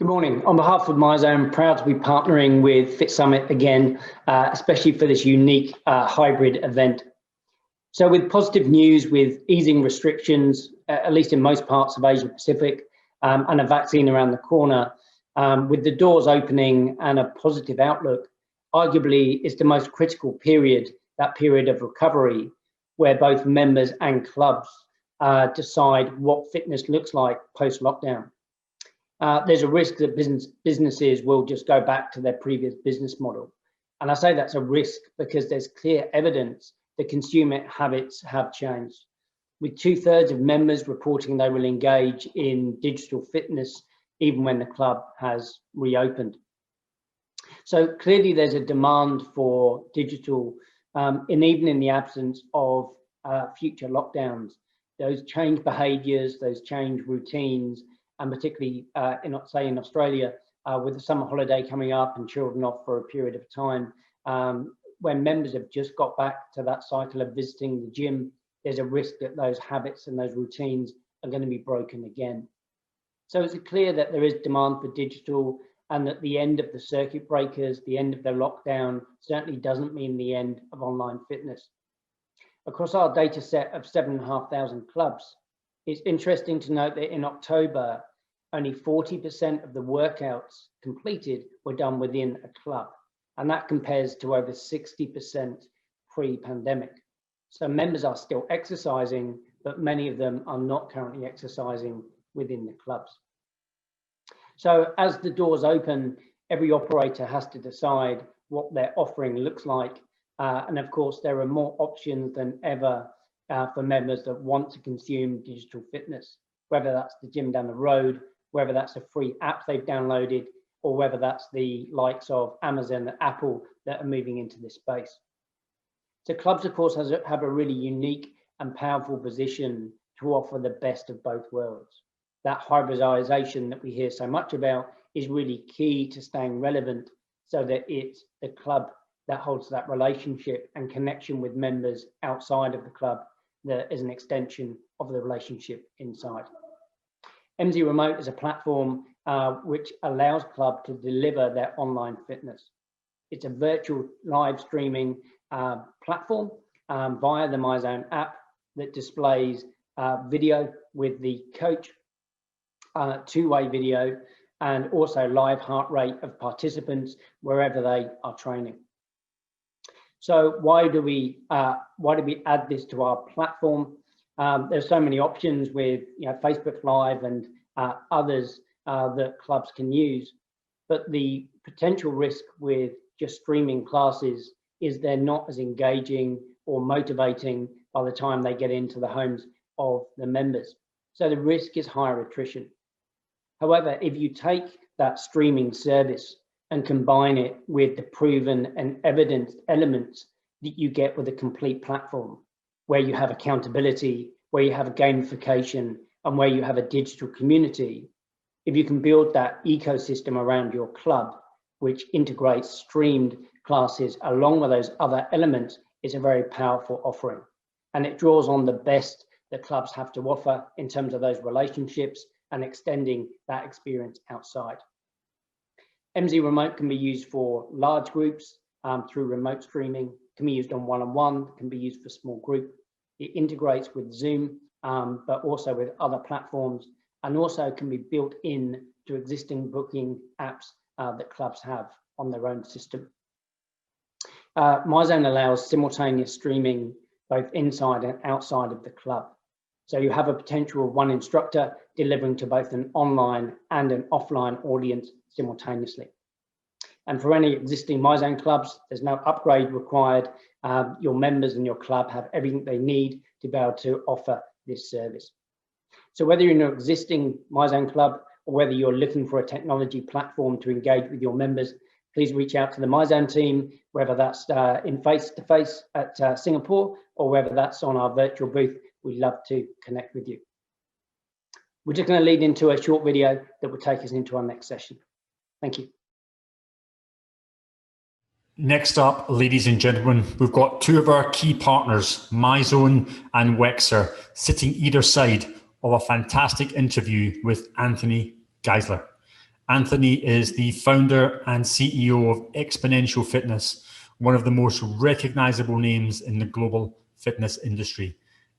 Good morning. On behalf of MyZone, I'm proud to be partnering with Fit Summit again, especially for this unique hybrid event. So with positive news, with easing restrictions, at least in most parts of Asia Pacific, and a vaccine around the corner, with the doors opening and a positive outlook, arguably it's the most critical period, that period of recovery, where both members and clubs decide what fitness looks like post-lockdown. There's a risk that businesses will just go back to their previous business model. And I say that's a risk because there's clear evidence that consumer habits have changed, with 2/3 of members reporting they will engage in digital fitness even when the club has reopened. So clearly there's a demand for digital, even in the absence of future lockdowns. Those change behaviours, those change routines, and particularly in Australia, with the summer holiday coming up and children off for a period of time, when members have just got back to that cycle of visiting the gym, there's a risk that those habits and those routines are going to be broken again. So it's clear that there is demand for digital, and that the end of the circuit breakers, the end of the lockdown, certainly doesn't mean the end of online fitness. Across our data set of 7,500 clubs, it's interesting to note that in October, only 40% of the workouts completed were done within a club, and that compares to over 60% pre-pandemic. So members are still exercising, but many of them are not currently exercising within the clubs. So as the doors open, every operator has to decide what their offering looks like. And of course, there are more options than ever for members that want to consume digital fitness, whether that's the gym down the road, whether that's a free app they've downloaded, or whether that's the likes of Amazon and Apple that are moving into this space. So clubs, of course, have a really unique and powerful position to offer the best of both worlds. That hybridization that we hear so much about is really key to staying relevant, so that it's the club that holds that relationship and connection with members outside of the club that is an extension of the relationship inside. MZ Remote is a platform which allows clubs to deliver their online fitness. It's a virtual live streaming platform via the MyZone app that displays video with the coach, two-way video, and also live heart rate of participants wherever they are training. So why do we add this to our platform? There's so many options with Facebook Live and others that clubs can use, but the potential risk with just streaming classes is they're not as engaging or motivating by the time they get into the homes of the members. So the risk is higher attrition. However, if you take that streaming service and combine it with the proven and evidenced elements that you get with a complete platform, where you have accountability, where you have a gamification, and where you have a digital community, if you can build that ecosystem around your club, which integrates streamed classes along with those other elements, is a very powerful offering. And it draws on the best that clubs have to offer in terms of those relationships and extending that experience outside. MZ Remote can be used for large groups through remote streaming, can be used on one-on-one, can be used for small group. It integrates with Zoom, but also with other platforms, and also can be built in to existing booking apps that clubs have on their own system. MyZone allows simultaneous streaming both inside and outside of the club. So you have a potential of one instructor delivering to both an online and an offline audience simultaneously. And for any existing MyZone clubs, there's no upgrade required. Your members and your club have everything they need to be able to offer this service. So whether you're in an existing MyZone club or whether you're looking for a technology platform to engage with your members, please reach out to the MyZone team, whether that's in face-to-face at Singapore or whether that's on our virtual booth. We'd love to connect with you. We're just going to lead into a short video that will take us into our next session. Thank you. Next up, ladies and gentlemen, we've got two of our key partners, MyZone and Wexer, sitting either side of a fantastic interview with Anthony Geisler. Anthony is the founder and CEO of Xponential Fitness, one of the most recognizable names in the global fitness industry.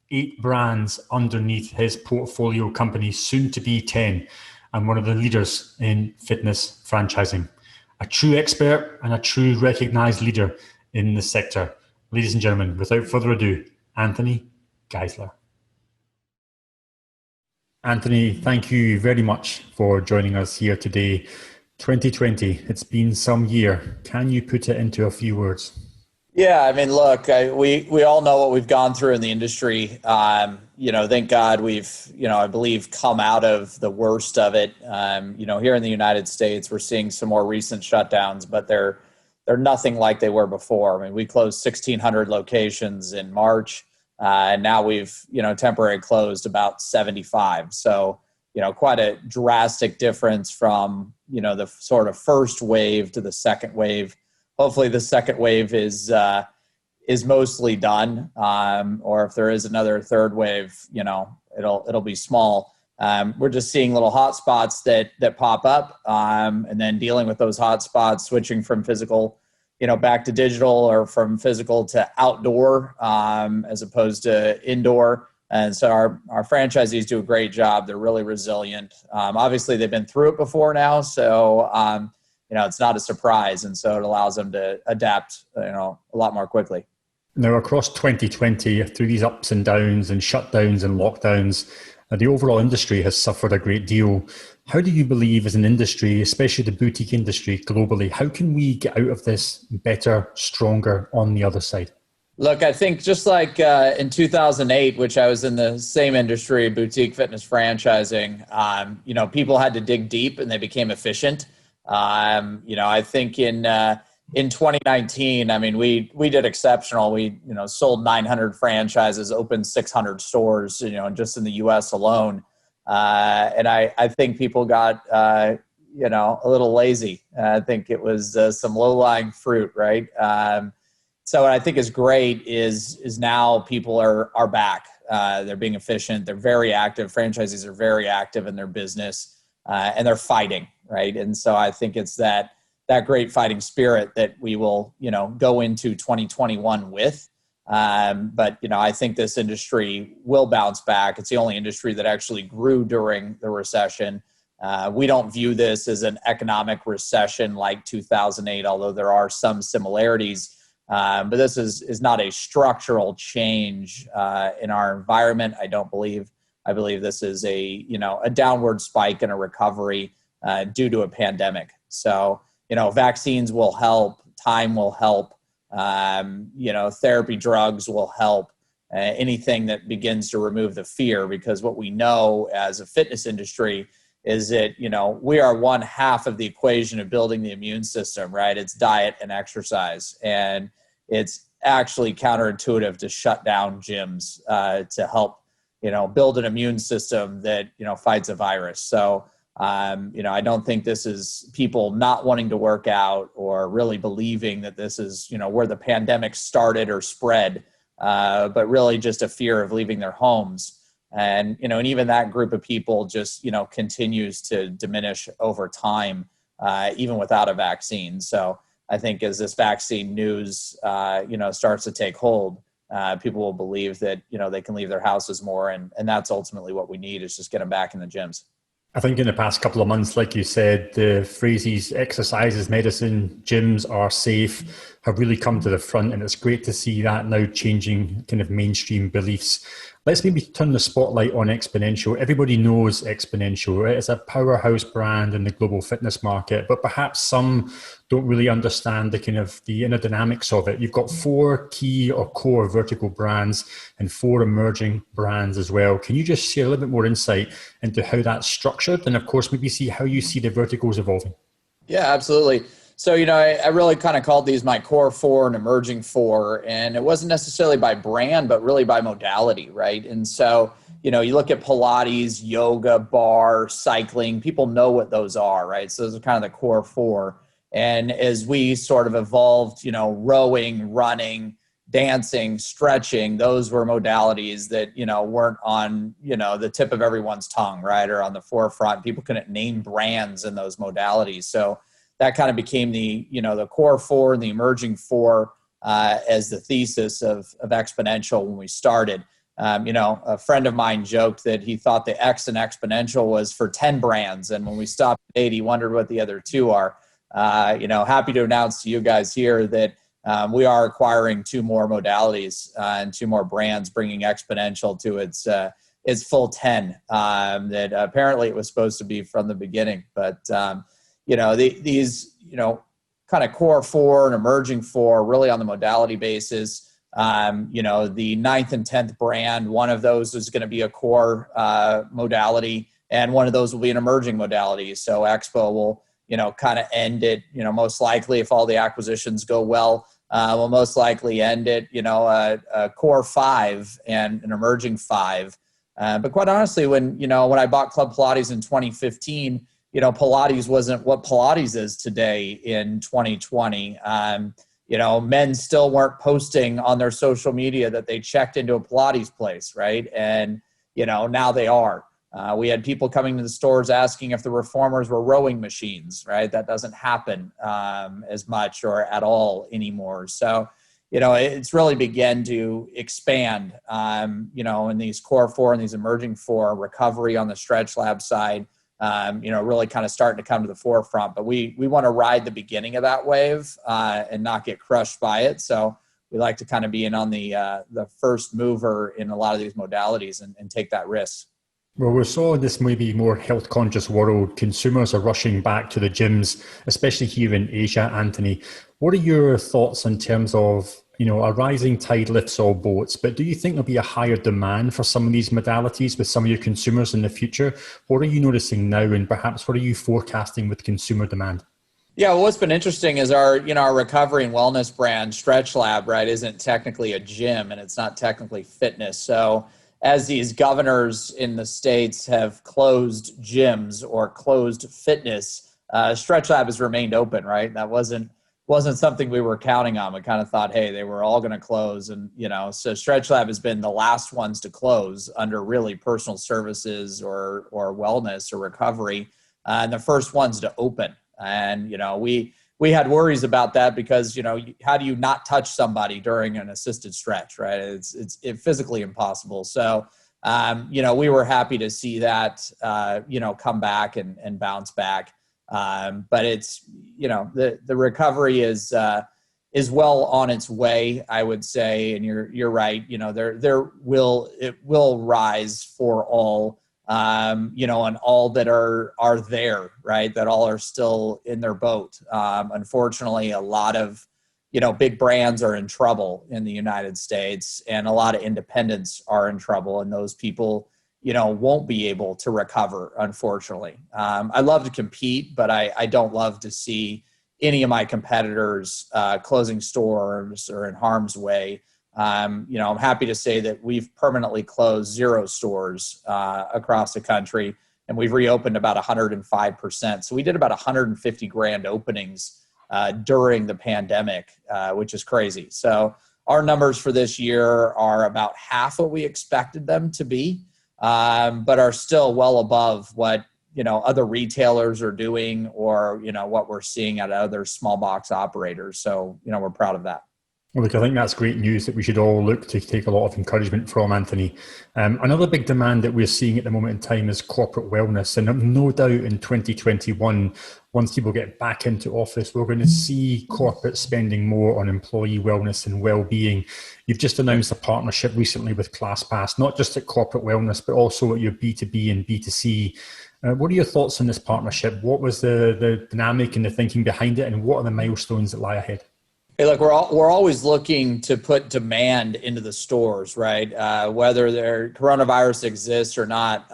8 brands underneath his portfolio company, soon to be 10, and one of the leaders in fitness franchising. A true expert and a true recognized leader in the sector. Ladies and gentlemen, without further ado, Anthony Geisler. Anthony, thank you very much for joining us here today. 2020, it's been some year. Can you put it into a few words? Yeah, I mean, look, we all know what we've gone through in the industry. Thank God we've, I believe, come out of the worst of it. Here in the United States, we're seeing some more recent shutdowns, but they're nothing like they were before. I mean, we closed 1,600 locations in March, and now we've, temporarily closed about 75. So, quite a drastic difference from, the sort of first wave to the second wave. Hopefully the second wave is mostly done, or if there is another third wave, it'll be small. We're just seeing little hot spots that pop up, and then dealing with those hot spots, switching from physical, back to digital, or from physical to outdoor, as opposed to indoor. And so our franchisees do a great job. They're really resilient. Obviously they've been through it before now, so it's not a surprise, and so it allows them to adapt, a lot more quickly. Now, across 2020, through these ups and downs and shutdowns and lockdowns, the overall industry has suffered a great deal. How do you believe, as an industry, especially the boutique industry globally, how can we get out of this better, stronger on the other side? Look, I think just like in 2008, which I was in the same industry, boutique fitness franchising, people had to dig deep and they became efficient. I think in 2019, I mean, we did exceptional. We, sold 900 franchises, opened 600 stores, just in the US alone. And I think people got, a little lazy. I think it was some low-lying fruit, right? So what I think is great is now people are back. They're being efficient. They're very active. Franchisees are very active in their business, and they're fighting, right? And so I think it's that great fighting spirit that we will, go into 2021 with. But I think this industry will bounce back. It's the only industry that actually grew during the recession. We don't view this as an economic recession like 2008, although there are some similarities. But this is not a structural change in our environment. I believe this is a downward spike and a recovery due to a pandemic. So, vaccines will help, time will help, therapy drugs will help, anything that begins to remove the fear, because what we know as a fitness industry is that, we are one half of the equation of building the immune system, right? It's diet and exercise. And it's actually counterintuitive to shut down gyms to help, build an immune system that, fights a virus. So, I don't think this is people not wanting to work out or really believing that this is, where the pandemic started or spread, but really just a fear of leaving their homes. And, and even that group of people just, continues to diminish over time, even without a vaccine. So I think as this vaccine news, starts to take hold, people will believe that, they can leave their houses more. And that's ultimately what we need, is just get them back in the gyms. I think in the past couple of months, like you said, the phrases exercises, medicine, gyms are safe have really come to the front, and it's great to see that now changing kind of mainstream beliefs. Let's maybe turn the spotlight on Xponential. Everybody knows Xponential. It's a powerhouse brand in the global fitness market, but perhaps some don't really understand the inner dynamics of it. You've got 4 key or core vertical brands and 4 emerging brands as well. Can you just share a little bit more insight into how that's structured, and of course maybe see how you see the verticals evolving? Yeah, absolutely. So, I really kind of called these my core 4 and emerging 4, and it wasn't necessarily by brand, but really by modality, right? And so, you look at Pilates, yoga, bar, cycling, people know what those are, right? So those are kind of the core 4. And as we sort of evolved, rowing, running, dancing, stretching, those were modalities that, weren't on, the tip of everyone's tongue, right? Or on the forefront. People couldn't name brands in those modalities. So that kind of became the core four and the emerging four as the thesis of Xponential when we started. A friend of mine joked that he thought the X in Xponential was for 10 brands. And when we stopped at 8, he wondered what the other two are. Happy to announce to you guys here that we are acquiring 2 more modalities and 2 more brands, bringing Xponential to its full 10 that apparently it was supposed to be from the beginning. But, these kind of core 4 and emerging 4 really on the modality basis. The 9th and 10th brand, one of those is going to be a core modality, and one of those will be an emerging modality. So Expo will, kind of end it, most likely if all the acquisitions go well, we'll most likely end it, a core 5 and an emerging 5. But quite honestly, when I bought Club Pilates in 2015, Pilates wasn't what Pilates is today in 2020. Men still weren't posting on their social media that they checked into a Pilates place, right? And, now they are. We had people coming to the stores asking if the reformers were rowing machines, right? That doesn't happen as much or at all anymore. So, it's really began to expand, in these core 4 and these emerging 4, recovery on the Stretch Lab side, really kind of starting to come to the forefront. But we want to ride the beginning of that wave and not get crushed by it. So we like to kind of be in on the first mover in a lot of these modalities and take that risk. Well, we saw this maybe more health conscious world. Consumers are rushing back to the gyms, especially here in Asia, Anthony. What are your thoughts in terms of, a rising tide lifts all boats, but do you think there'll be a higher demand for some of these modalities with some of your consumers in the future? What are you noticing now, and perhaps what are you forecasting with consumer demand? Yeah, well, what's been interesting is our recovery and wellness brand, Stretch Lab, right, isn't technically a gym and it's not technically fitness. So as these governors in the States have closed gyms or closed fitness, Stretch Lab has remained open, right? That wasn't something we were counting on. We kind of thought, hey, they were all going to close. And, so Stretch Lab has been the last ones to close under really personal services or wellness or recovery, and the first ones to open. And, we had worries about that because, how do you not touch somebody during an assisted stretch, right? It's physically impossible. So, we were happy to see that, come back and bounce back. But it's, the recovery is well on its way, I would say. And you're right. It will rise for all, and all that are there, right? That all are still in their boat. Unfortunately, a lot of, big brands are in trouble in the United States, and a lot of independents are in trouble, and those people, won't be able to recover, unfortunately. I love to compete, but I don't love to see any of my competitors closing stores or in harm's way. I'm happy to say that we've permanently closed 0 stores across the country, and we've reopened about 105%. So we did about 150 grand openings during the pandemic, which is crazy. So our numbers for this year are about half what we expected them to be. But are still well above what, other retailers are doing or, what we're seeing at other small box operators. So, we're proud of that. Well, look, I think that's great news that we should all look to take a lot of encouragement from, Anthony. Another big demand that we're seeing at the moment in time is corporate wellness. And no doubt in 2021, once people get back into office, we're going to see corporate spending more on employee wellness and well-being. You've just announced a partnership recently with ClassPass, not just at corporate wellness, but also at your B2B and B2C. What are your thoughts on this partnership? What was the dynamic and the thinking behind it, and what are the milestones that lie ahead? Hey, look, we're always looking to put demand into the stores, right? Whether their coronavirus exists or not.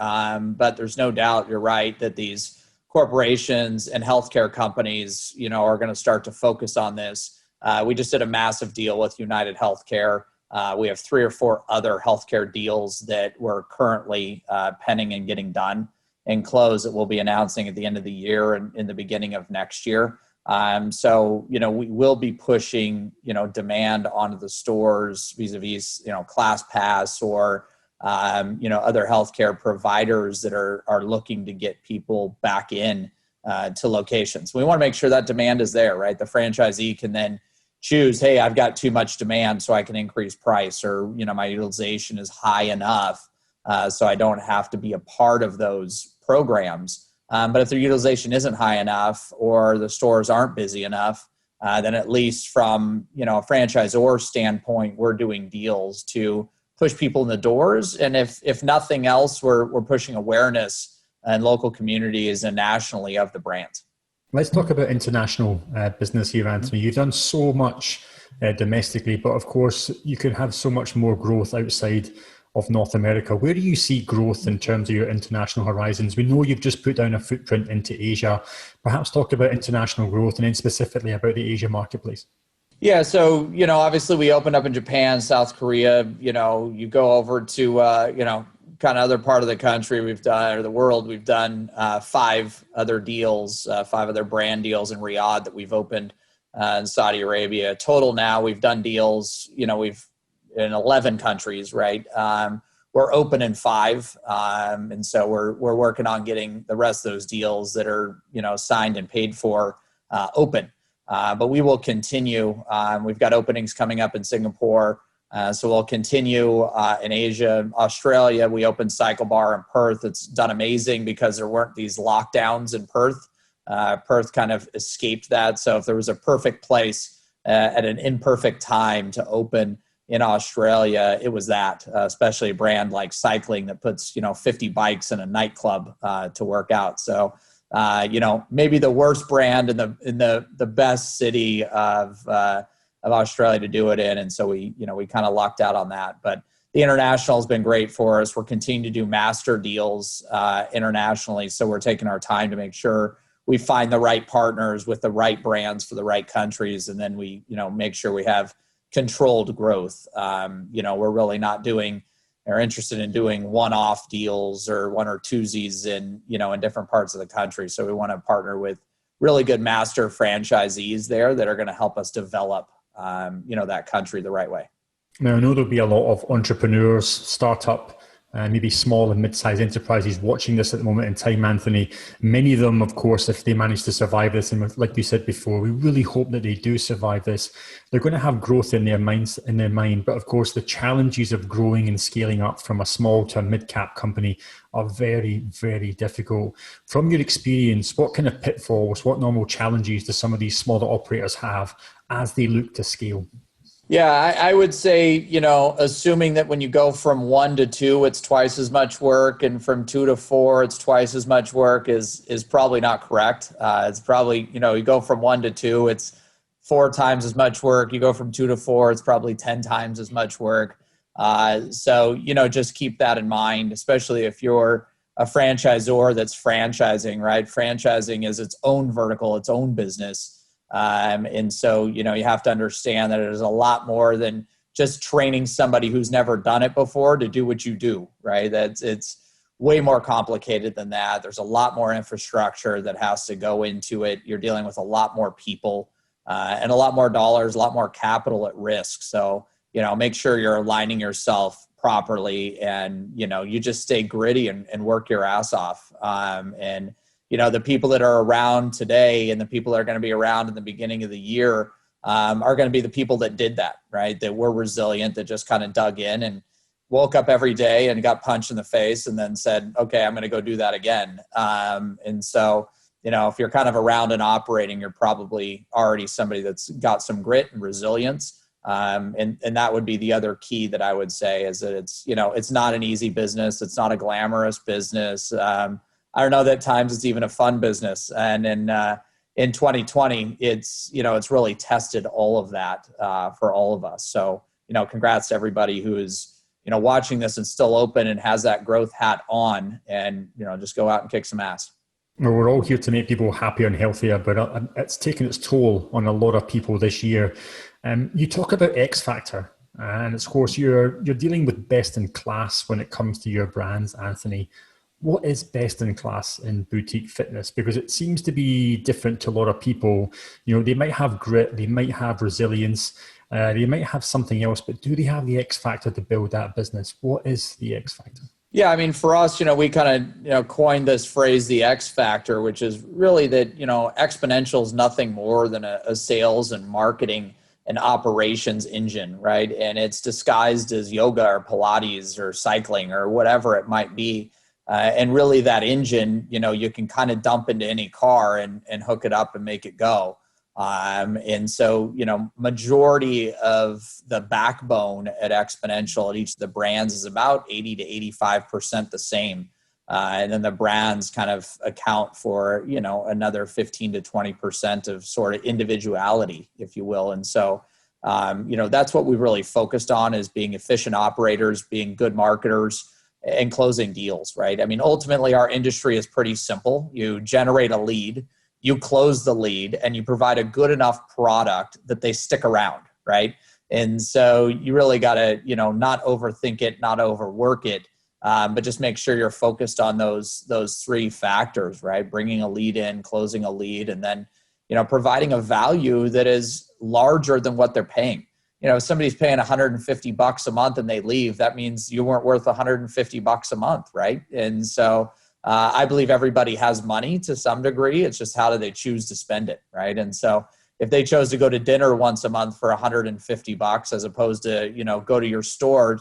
But there's no doubt, you're right, that these corporations and healthcare companies, are going to start to focus on this. We just did a massive deal with United Healthcare. We have 3 or 4 other healthcare deals that we're currently penning and getting done and close that we'll be announcing at the end of the year and in the beginning of next year. So, we will be pushing, demand onto the stores vis-a-vis, ClassPass or, other healthcare providers that are looking to get people back in to locations. We want to make sure that demand is there, right? The franchisee can then choose, hey, I've got too much demand, so I can increase price, or, my utilization is high enough, so I don't have to be a part of those programs. But if their utilization isn't high enough or the stores aren't busy enough, then at least from, a franchisor standpoint, we're doing deals to push people in the doors. And if nothing else, we're pushing awareness in local communities and nationally of the brand. Let's talk about international business here, Anthony. You've done so much domestically, but of course you can have so much more growth outside of North America. Where do you see growth in terms of your international horizons? We know you've just put down a footprint into Asia. Perhaps talk about international growth and then specifically about the Asia marketplace. Yeah, so, obviously we opened up in Japan, South Korea. You go over to, kind of other part of the country we've done, or the world, we've done 5 other deals, 5 other brand deals in Riyadh that we've opened in Saudi Arabia. Total now we've done deals, we've in 11 countries, right? We're open in 5. And so we're working on getting the rest of those deals that are, signed and paid for open. But we will continue. We've got openings coming up in Singapore. So we'll continue in Asia. Australia, we opened Cycle Bar in Perth. It's done amazing because there weren't these lockdowns in Perth. Perth kind of escaped that. So if there was a perfect place at an imperfect time to open in Australia, it was that, especially a brand like cycling that puts, 50 bikes in a nightclub to work out. So, maybe the worst brand in the best city of Australia to do it in. And so we kind of lucked out on that. But the international has been great for us. We're continuing to do master deals internationally. So we're taking our time to make sure we find the right partners with the right brands for the right countries. And then we, make sure we have controlled growth. We're really not doing or interested in doing one-off deals or one or twosies in different parts of the country. So we want to partner with really good master franchisees there that are going to help us develop, that country the right way. Now, I know there'll be a lot of entrepreneurs, startup, maybe small and mid-sized enterprises watching this at the moment in time, Anthony. Many of them, of course, if they manage to survive this, and like you said before, we really hope that they do survive this, they're going to have growth in their mind. But of course, the challenges of growing and scaling up from a small to a mid-cap company are very, very difficult. From your experience, what kind of pitfalls, what normal challenges do some of these smaller operators have as they look to scale? Yeah, I would say, assuming that when you go from 1 to 2, it's twice as much work, and from 2 to 4, it's twice as much work is probably not correct. It's probably, you go from 1 to 2, it's 4 times as much work. You go from 2 to 4, it's probably 10 times as much work. So, just keep that in mind, especially if you're a franchisor that's franchising, right? Franchising is its own vertical, its own business. And so, you have to understand that it is a lot more than just training somebody who's never done it before to do what you do, right? It's way more complicated than that. There's a lot more infrastructure that has to go into it. You're dealing with a lot more people and a lot more dollars, a lot more capital at risk. So, make sure you're aligning yourself properly and, you just stay gritty and work your ass off. And the people that are around today and the people that are going to be around in the beginning of the year are going to be the people that did that, right? That were resilient, that just kind of dug in and woke up every day and got punched in the face and then said, okay, I'm going to go do that again. And so, if you're kind of around and operating, you're probably already somebody that's got some grit and resilience. And that would be the other key that I would say is that it's not an easy business. It's not a glamorous business. I don't know that at times it's even a fun business. And in 2020, it's really tested all of that for all of us. So, congrats to everybody who is, watching this and still open and has that growth hat on and, just go out and kick some ass. Well, we're all here to make people happier and healthier, but it's taken its toll on a lot of people this year. You talk about X Factor, and of course you're dealing with best in class when it comes to your brands, Anthony. what is best in class in boutique fitness? Because it seems to be different to a lot of people. They might have grit, they might have resilience, they might have something else, but do they have the X factor to build that business? What is the X factor? Yeah, I mean, for us, we kind of, coined this phrase, the X factor, which is really that, Xponential is nothing more than a sales and marketing and operations engine, right? And it's disguised as yoga or Pilates or cycling or whatever it might be. And really that engine, you can kind of dump into any car and hook it up and make it go. And so, majority of the backbone at Xponential at each of the brands is about 80 to 85% the same. And then the brands kind of account for, another 15 to 20% of sort of individuality, if you will. And so, that's what we really focused on, is being efficient operators, being good marketers, and closing deals, right? I mean, ultimately our industry is pretty simple. You generate a lead, you close the lead, and you provide a good enough product that they stick around, right? And so you really got to, not overthink it, not overwork it, but just make sure you're focused on those three factors, right? Bringing a lead in, closing a lead, and then, providing a value that is larger than what they're paying. If somebody's paying $150 a month and they leave, that means you weren't worth $150 a month, right? And so I believe everybody has money to some degree. It's just how do they choose to spend it, right? And so if they chose to go to dinner once a month for $150 as opposed to, go to your store,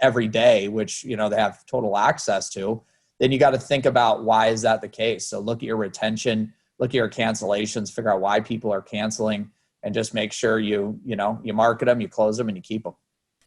every day, which, they have total access to, then you got to think about why is that the case? So look at your retention, look at your cancellations, figure out why people are canceling, and just make sure you market them, you close them, and you keep them.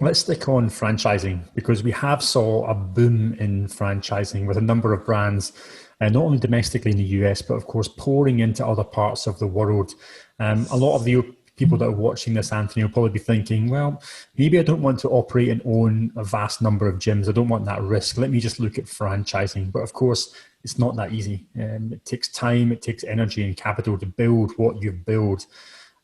Let's stick on franchising, because we have saw a boom in franchising with a number of brands, not only domestically in the US, but of course pouring into other parts of the world. A lot of the people that are watching this, Anthony, will probably be thinking, well, maybe I don't want to operate and own a vast number of gyms. I don't want that risk. Let me just look at franchising. But of course, it's not that easy. It takes time, it takes energy and capital to build what you've built.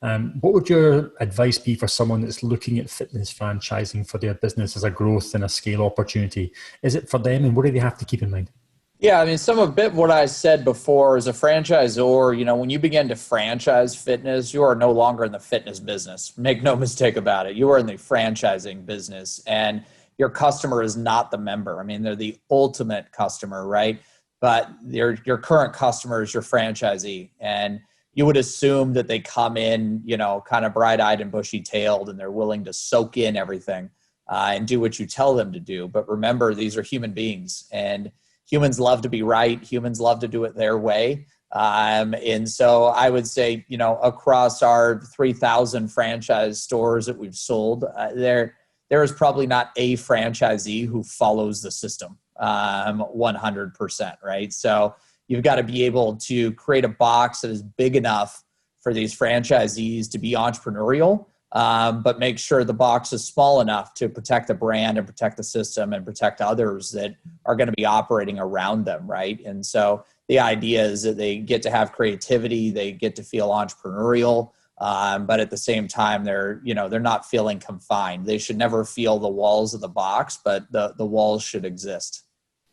What would your advice be for someone that's looking at fitness franchising for their business as a growth and a scale opportunity? Is it for them, and what do they have to keep in mind? Yeah, I mean, some of what I said before, as a franchisor, when you begin to franchise fitness, you are no longer in the fitness business. Make no mistake about it. You are in the franchising business, and your customer is not the member. I mean, they're the ultimate customer, right? But your current customer is your franchisee, and you would assume that they come in, kind of bright-eyed and bushy-tailed, and they're willing to soak in everything and do what you tell them to do. But remember, these are human beings, and humans love to be right. Humans love to do it their way. And so I would say, across our 3,000 franchise stores that we've sold, there is probably not a franchisee who follows the system 100%, right? So you've got to be able to create a box that is big enough for these franchisees to be entrepreneurial, but make sure the box is small enough to protect the brand and protect the system and protect others that are going to be operating around them, right? And so the idea is that they get to have creativity, they get to feel entrepreneurial, but at the same time, they're not feeling confined. They should never feel the walls of the box, but the walls should exist.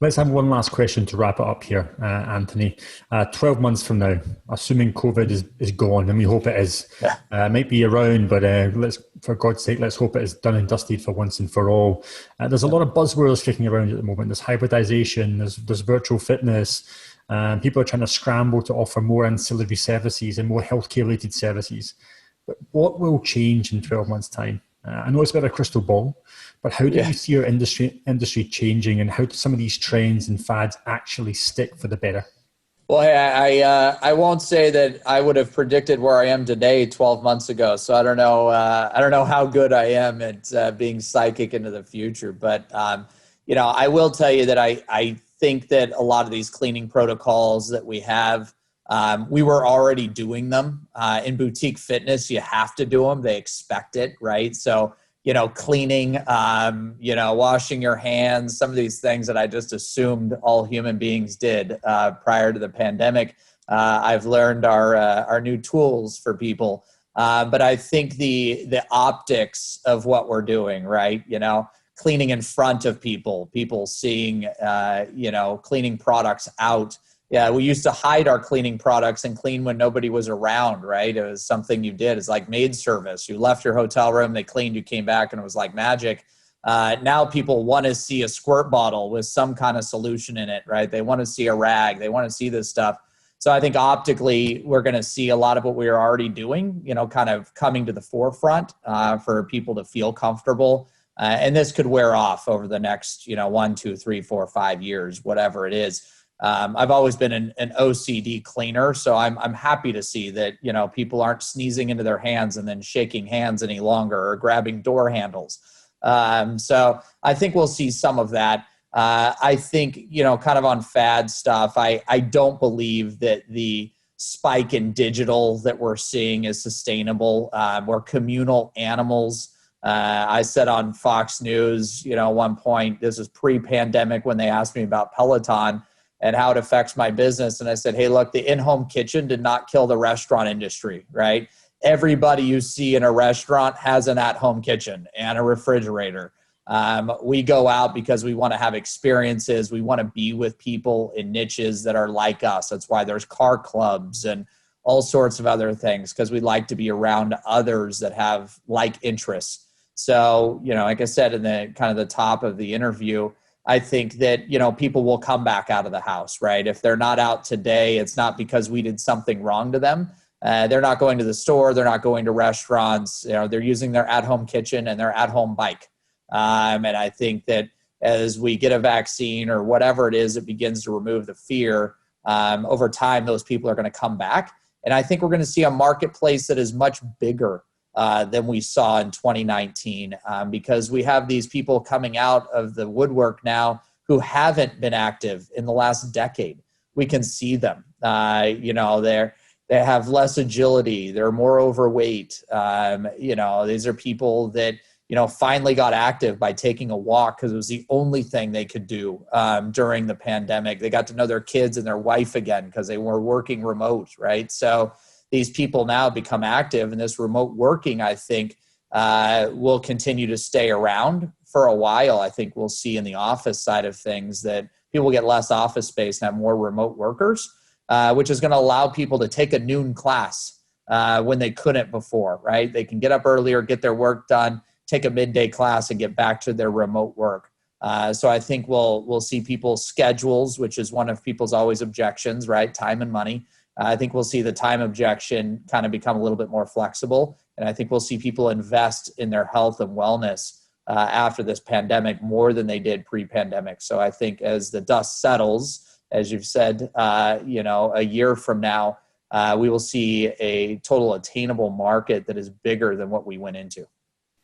Let's have one last question to wrap it up here, Anthony. 12 months from now, assuming COVID is gone, and we hope it is. Yeah. Might be around, but for God's sake, let's hope it is done and dusted for once and for all. There's a lot of buzzwords kicking around at the moment. There's hybridization, there's virtual fitness. People are trying to scramble to offer more ancillary services and more healthcare-related services. But what will change in 12 months' time? I know it's a bit of a crystal ball, but how do you see your industry changing, and how do some of these trends and fads actually stick for the better? Well, I won't say that I would have predicted where I am today 12 months ago. So I don't know how good I am at being psychic into the future. But I will tell you that I think that a lot of these cleaning protocols that we have, we were already doing them. In boutique fitness, you have to do them. They expect it, right? So, cleaning, washing your hands, some of these things that I just assumed all human beings did prior to the pandemic. I've learned our new tools for people. But I think the optics of what we're doing, right? cleaning in front of people seeing, cleaning products out. Yeah, we used to hide our cleaning products and clean when nobody was around, right? It was something you did. It's like maid service. You left your hotel room, they cleaned, you came back, and it was like magic. Now people want to see a squirt bottle with some kind of solution in it, right? They want to see a rag. They want to see this stuff. So I think optically, we're going to see a lot of what we are already doing, kind of coming to the forefront for people to feel comfortable. And this could wear off over the next, 1, 2, 3, 4, 5 years, whatever it is. I've always been an OCD cleaner, so I'm happy to see that, people aren't sneezing into their hands and then shaking hands any longer or grabbing door handles. So I think we'll see some of that. I think, kind of on fad stuff, I don't believe that the spike in digital that we're seeing is sustainable. We're communal animals. I said on Fox News, at one point, this is pre-pandemic, when they asked me about Peloton and how it affects my business. And I said, hey, look, the in-home kitchen did not kill the restaurant industry, right? Everybody you see in a restaurant has an at-home kitchen and a refrigerator. We go out because we want to have experiences. We want to be with people in niches that are like us. That's why there's car clubs and all sorts of other things, because we like to be around others that have like interests. So, like I said in the kind of the top of the interview, I think that, people will come back out of the house, right? If they're not out today, it's not because we did something wrong to them. They're not going to the store. They're not going to restaurants. They're using their at-home kitchen and their at-home bike. And I think that as we get a vaccine or whatever it is, it begins to remove the fear. Over time, those people are going to come back. And I think we're going to see a marketplace that is much bigger than we saw in 2019, because we have these people coming out of the woodwork now who haven't been active in the last decade. We can see them. They have less agility. They're more overweight. These are people that, finally got active by taking a walk because it was the only thing they could do during the pandemic. They got to know their kids and their wife again because they were working remote, right? So these people now become active, and this remote working, I think, will continue to stay around for a while. I think we'll see in the office side of things that people get less office space and have more remote workers, which is going to allow people to take a noon class when they couldn't before, right? They can get up earlier, get their work done, take a midday class, and get back to their remote work. So I think we'll see people's schedules, which is one of people's always objections, right? Time and money. I think we'll see the time objection kind of become a little bit more flexible. And I think we'll see people invest in their health and wellness after this pandemic more than they did pre-pandemic. So I think as the dust settles, as you've said, a year from now, we will see a total attainable market that is bigger than what we went into.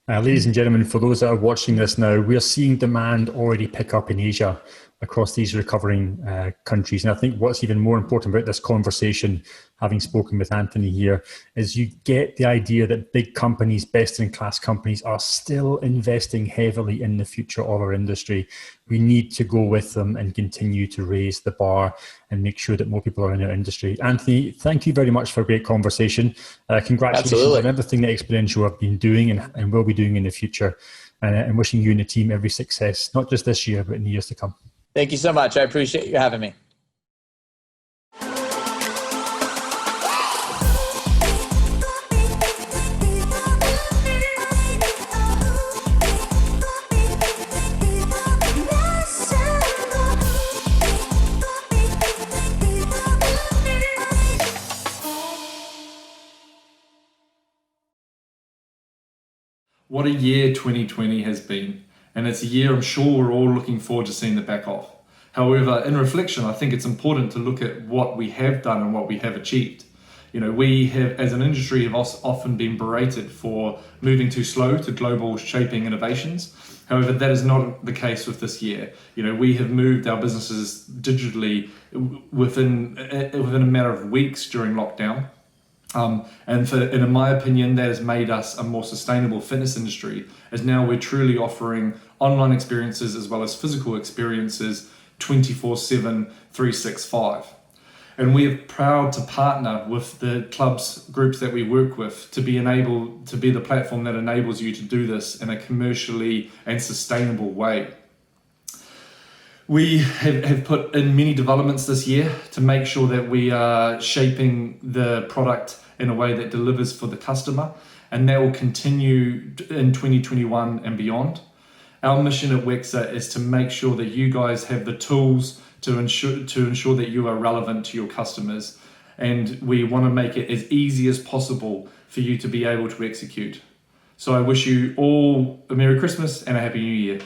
Ladies and gentlemen, for those that are watching this now, we are seeing demand already pick up in Asia across these recovering countries. And I think what's even more important about this conversation, having spoken with Anthony here, is you get the idea that big companies, best-in-class companies, are still investing heavily in the future of our industry. We need to go with them and continue to raise the bar and make sure that more people are in our industry. Anthony, thank you very much for a great conversation. Congratulations Absolutely. on everything that Xponential have been doing and will be doing in the future. And wishing you and the team every success, not just this year, but in the years to come. Thank you so much. I appreciate you having me. What a year 2020 has been, and it's a year I'm sure we're all looking forward to seeing the back of. However, in reflection, I think it's important to look at what we have done and what we have achieved. We have, as an industry, have often been berated for moving too slow to global shaping innovations. However, that is not the case with this year. We have moved our businesses digitally within a matter of weeks during lockdown. And in my opinion, that has made us a more sustainable fitness industry, as now we're truly offering online experiences as well as physical experiences 24/7, 365. And we are proud to partner with the clubs, groups that we work with to be the platform that enables you to do this in a commercially and sustainable way. We have put in many developments this year to make sure that we are shaping the product in a way that delivers for the customer, and that will continue in 2021 and beyond. Our mission at Wexa is to make sure that you guys have the tools to ensure that you are relevant to your customers, and we want to make it as easy as possible for you to be able to execute. So I wish you all a Merry Christmas and a Happy New Year.